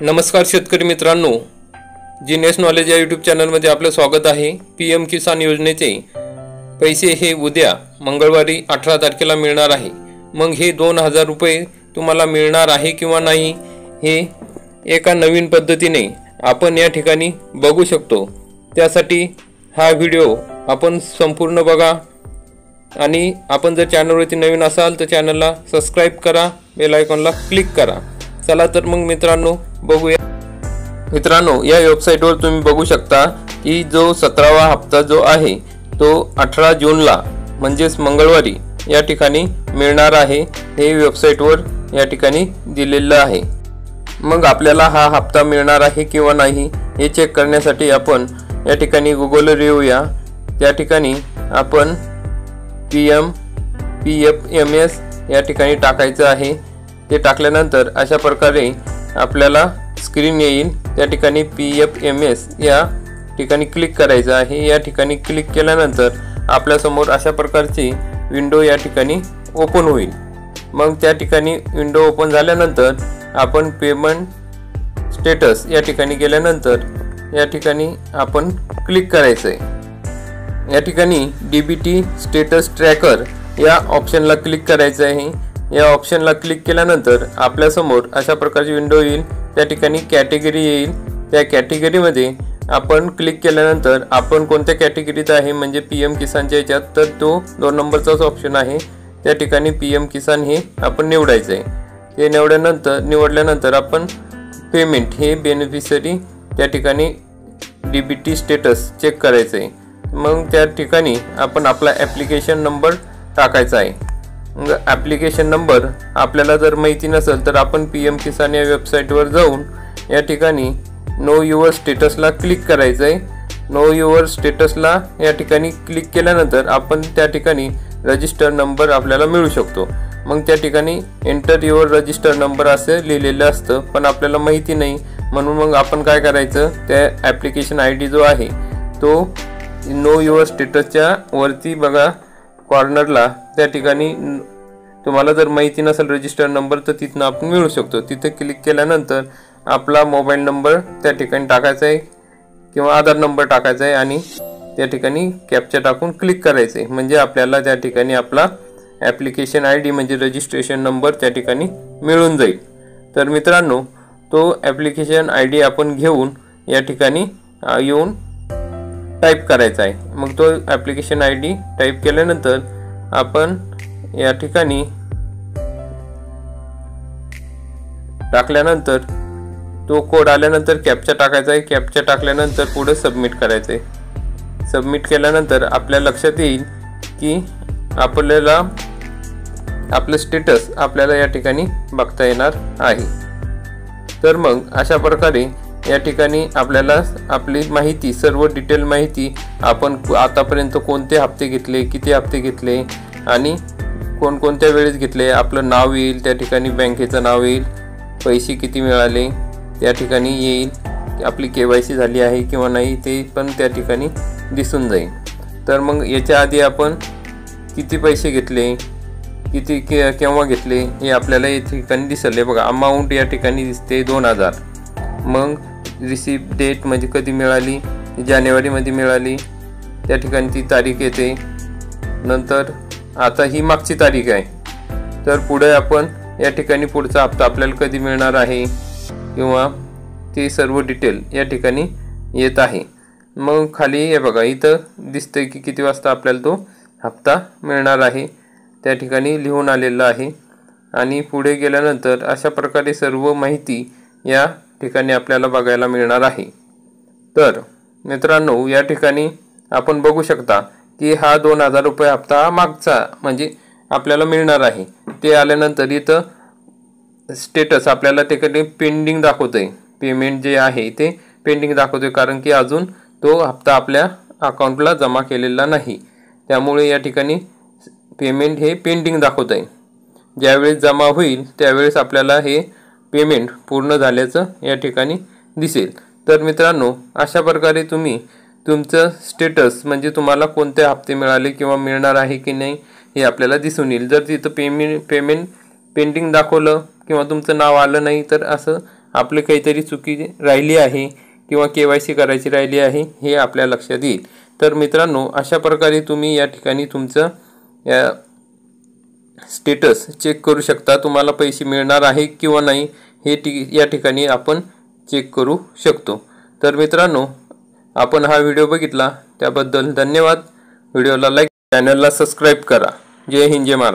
नमस्कार शेतकरी मित्रांनो, जीनेस नॉलेज या यूट्यूब चॅनलमध्ये आपलं स्वागत आहे। PM किसान योजनेचे पैसे हे उद्या मंगळवारी 18 तारखेला मिळणार आहे। मग हे 2000 रुपये तुम्हाला मिळणार आहे किंवा नाही हे एका नवीन पद्धतीने आपण या ठिकाणी बघू शकतो। त्यासाठी हा व्हिडिओ आपण संपूर्ण बघा आणि आपण जर चॅनलवरती नवीन असाल तर चॅनलला सबस्क्राइब करा, बेल आयकॉनला क्लिक करा। चला तर मग मित्रांनो बघूया। मित्रांनो, या वेबसाईटवर तुम्ही बघू शकता की जो 17वा हप्ता जो आहे तो 18 जूनला म्हणजेच मंगळवारी या ठिकाणी मिळणार आहे। हे वेबसाईटवर या ठिकाणी दिलेलं आहे। मग आपल्याला हा हप्ता मिळणार आहे किंवा नाही हे चेक करण्यासाठी आपण या ठिकाणी गुगलवर येऊया। त्या ठिकाणी आपण PFMS या ठिकाणी टाकायचं आहे। ते टाकल्यानंतर अशा प्रकारे आपल्याला स्क्रीन येईल। त्या ठिकाणी PFMS या ठिकाणी क्लिक करायचं आहे। या ठिकाणी क्लिक केल्यानंतर आपल्या समोर अशा प्रकारची विंडो या ठिकाणी ओपन होईल। मग त्या ठिकाणी विंडो ओपन झाल्यानंतर आपण पेमेंट स्टेटस या ठिकाणी गेल्यानंतर या ठिकाणी आपण क्लिक करायचं आहे। या ठिकाणी DBT स्टेटस ट्रॅकर या ऑप्शनला क्लिक करायचं आहे। या ऑप्शनला क्लिक केल्यानंतर आपल्या समोर अशा प्रकारची विंडो येईल। त्या ठिकाणी कॅटेगरी येईल। त्या कॅटेगरीमध्ये आपण क्लिक केल्यानंतर आपण कोणत्या कॅटेगरीत आहे म्हणजे PM किसानच्या याच्यात तर तो 2 नंबरचाच ऑप्शन आहे। त्या ठिकाणी PM किसान हे आपण निवडायचं आहे। ते निवडल्यानंतर आपण पेमेंट हे बेनिफिशरी त्या ठिकाणी DBT स्टेटस चेक करायचं आहे। मग त्या ठिकाणी आपण आपला ॲप्लिकेशन नंबर टाकायचा आहे। मग ॲप्लिकेशन नंबर आपल्याला जर माहिती नसेल तर आपण PM किसान या वेबसाईटवर जाऊन या ठिकाणी नो युअर स्टेटसला क्लिक करायचं आहे। नो युअर स्टेटसला या ठिकाणी क्लिक केल्यानंतर आपण त्या ठिकाणी रजिस्टर नंबर आपल्याला मिळू शकतो। मग त्या ठिकाणी एंटर युअर रजिस्टर नंबर असं लिहिलेलं असतं, पण आपल्याला माहिती नाही म्हणून मग आपण काय करायचं, त्या ॲप्लिकेशन ID जो आहे तो नो युअर स्टेटसच्या वरती बघा कॉर्नरला त्या ठिकाणी तुम्हाला जर माहिती नसेल रजिस्टर नंबर तर तिथनं आपण मिळू शकतो। तिथे क्लिक केल्यानंतर आपला मोबाईल नंबर त्या ठिकाणी टाकायचा आहे किंवा आधार नंबर टाकायचा आहे आणि त्या ठिकाणी कॅप्चा टाकून क्लिक करायचे म्हणजे आपल्याला त्या ठिकाणी आपला ॲप्लिकेशन ID म्हणजे रजिस्ट्रेशन नंबर त्या ठिकाणी मिळून जाईल। तर मित्रांनो, तो ॲप्लिकेशन ID आपण घेऊन या ठिकाणी येऊन टाईप करायचा आहे। मग तो ॲप्लिकेशन ID टाईप केल्यानंतर आपण या ठिकाणी टाकल्यानंतर तो कोड आल्यानंतर कॅप्चा टाकायचा आहे। कॅप्चा टाकल्यानंतर पुढे सबमिट करायचं आहे। सबमिट केल्यानंतर आपल्या लक्षात येईल की आपल्याला आपलं स्टेटस आपल्याला या ठिकाणी बघता येणार आहे। तर मग अशा प्रकारे या ठिकाणी आपल्याला आपली माहिती सर्व डिटेल माहिती आपण आतापर्यंत कोणते हप्ते घेतले, किती हप्ते घेतले आणि कोणकोणत्या वेळेस घेतले, आपलं नाव येईल, त्या ठिकाणी बँकेचं नाव येईल, पैसे किती मिळाले त्या ठिकाणी येईल, आपली KYC झाली आहे किंवा नाही ते पण त्या ठिकाणी दिसून जाईल। तर मग याच्या आधी आपण किती पैसे घेतले, किती केव्हा घेतले हे आपल्याला या ठिकाणी दिसले बघा। अमाऊंट या ठिकाणी दिसते 2000। मग रिसिप्ट डेट म्हणजे कधी मिळाली, जानेवारीमध्ये मिळाली, त्या ठिकाणी ती तारीख येते। नंतर आता ही मागची तारीख आहे, तर पुढे आपण या ठिकाणी पुढचा हप्ता आपल्याला कधी मिळणार आहे किंवा ते सर्व डिटेल या ठिकाणी येत आहे। मग खाली हे बघा इथं दिसतंय की किती वाजता आपल्याला तो हप्ता मिळणार आहे, त्या ठिकाणी लिहून आलेलं आहे। आणि पुढे गेल्यानंतर अशा प्रकारे सर्व माहिती या ठिकाणी आपल्याला बघायला मिळणार आहे। तर मित्रांनो, या ठिकाणी आपण बघू शकता की हा 2000 रुपये हप्ता मागचा म्हणजे आपल्याला मिळणार आहे। ते आल्यानंतर इथं स्टेटस आपल्याला तिकडे पेंडिंग दाखवतंय, पेमेंट जे आहे ते पेंडिंग दाखवतोय कारण की अजून तो हप्ता आपल्या अकाउंटला जमा केलेला नाही, त्यामुळे या ठिकाणी पेमेंट हे पेंडिंग दाखवत आहे। ज्यावेळेस जमा होईल त्यावेळेस आपल्याला हे पेमेंट पूर्ण झाल्याचं या ठिकाणी दिसेल। तर मित्रांनो, अशा प्रकारे तुम्ही तुमचं स्टेटस म्हणजे तुम्हाला कोणते हप्ते मिळाले किंवा मिळणार आहे की नाही हे आपल्याला दिसून येईल। जर तिथं पेमेंट पेंडिंग दाखवलं किंवा तुमचं नाव आलं नाही तर असं आपली काहीतरी चुकी राहिली आहे किंवा KYC करायची राहिली आहे हे आपल्या लक्षात येईल। तर मित्रांनो, अशा प्रकारे तुम्ही या ठिकाणी तुमचं स्टेटस चेक करू शकता। तुम्हाला पैसे मिळणार आहे किंवा नाही हे या ठिकाणी आपण चेक करू शकतो। तर मित्रांनो, आपण हा व्हिडिओ बघितला त्याबद्दल धन्यवाद। व्हिडिओला लाईक, चॅनलला सबस्क्राइब करा। जय हिंद, जय महाराष्ट्र।